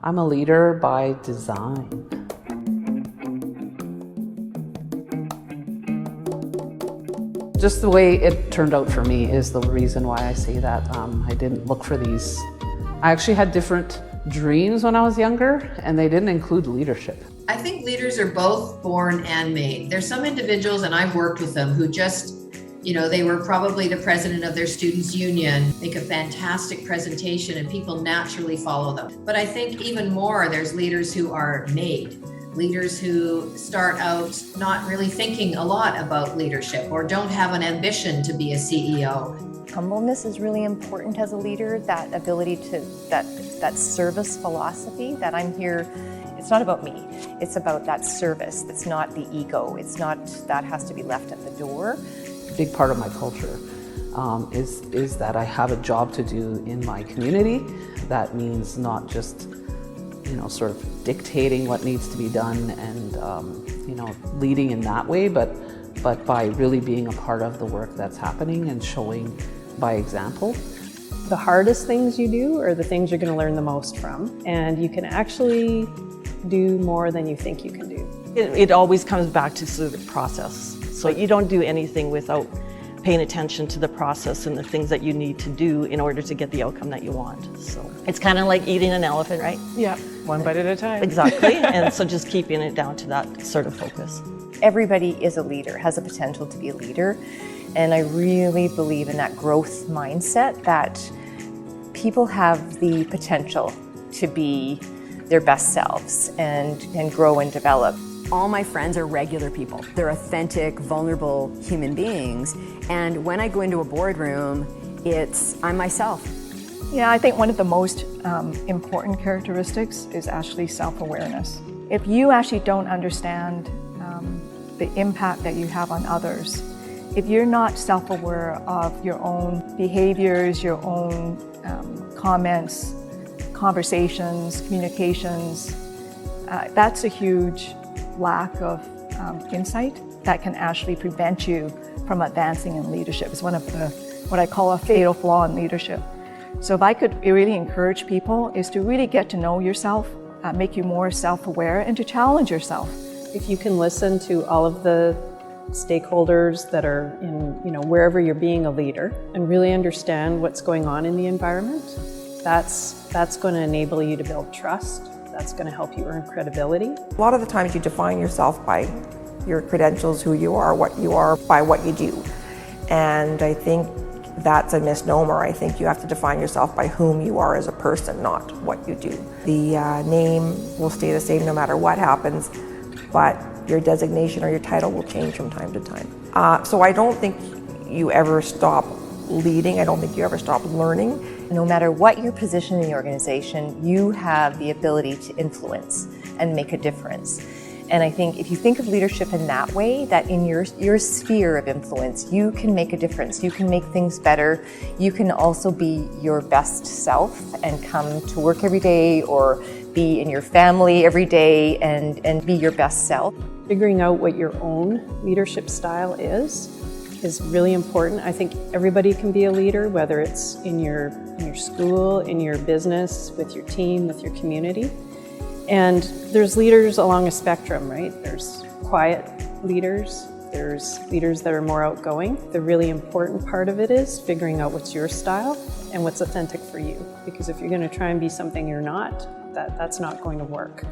I'm a leader by design. Just the way it turned out for me is the reason why I say that. I didn't look for these. I actually had different dreams when I was younger, and they didn't include leadership. I think leaders are both born and made. There's some individuals, and I've worked with them, who just, they were probably the president of their students' union, make a fantastic presentation, and people naturally follow them. But I think even more, there's leaders who are made. Leaders who start out not really thinking a lot about leadership or don't have an ambition to be a CEO. Humbleness is really important as a leader, that ability to, that service philosophy that I'm here. It's not about me, it's about that service. It's not the ego. It's not, that has to be left at the door. A big part of my culture is that I have a job to do in my community. That means not just sort of dictating what needs to be done and leading in that way, but by really being a part of the work that's happening and showing by example. The hardest things you do are the things you're going to learn the most from, and you can actually do more than you think you can do. It always comes back to sort of the process. So you don't do anything without paying attention to the process and the things that you need to do in order to get the outcome that you want. So it's kind of like eating an elephant, right? Yeah, one bite at a time. Exactly, and so just keeping it down to that sort of focus. Everybody is a leader, has a potential to be a leader, and I really believe in that growth mindset, that people have the potential to be their best selves and grow and develop. All my friends are regular people. They're authentic, vulnerable human beings. And when I go into a boardroom, I'm myself. Yeah, I think one of the most important characteristics is actually self-awareness. If you actually don't understand the impact that you have on others, if you're not self-aware of your own behaviors, your own comments, conversations, communications, that's a huge lack of insight that can actually prevent you from advancing in leadership. It's one of what I call a fatal flaw in leadership. So if I could really encourage people, is to really get to know yourself, make you more self-aware, and to challenge yourself. If you can listen to all of the stakeholders that are in, wherever you're being a leader, and really understand what's going on in the environment, that's going to enable you to build trust. That's going to help you earn credibility. A lot of the times you define yourself by your credentials, who you are, by what you do. And I think that's a misnomer. I think you have to define yourself by whom you are as a person, not what you do. The name will stay the same no matter what happens, but your designation or your title will change from time to time. So I don't think you ever stop leading. I don't think you ever stop learning. No matter what your position in the organization, you have the ability to influence and make a difference. And I think if you think of leadership in that way, that in your sphere of influence, you can make a difference. You can make things better. You can also be your best self and come to work every day, or be in your family every day and be your best self. Figuring out what your own leadership style is really important. I think everybody can be a leader, whether it's in your school, in your business, with your team, with your community. And there's leaders along a spectrum, right? There's quiet leaders, there's leaders that are more outgoing. The really important part of it is figuring out what's your style and what's authentic for you. Because if you're going to try and be something you're not, that's not going to work.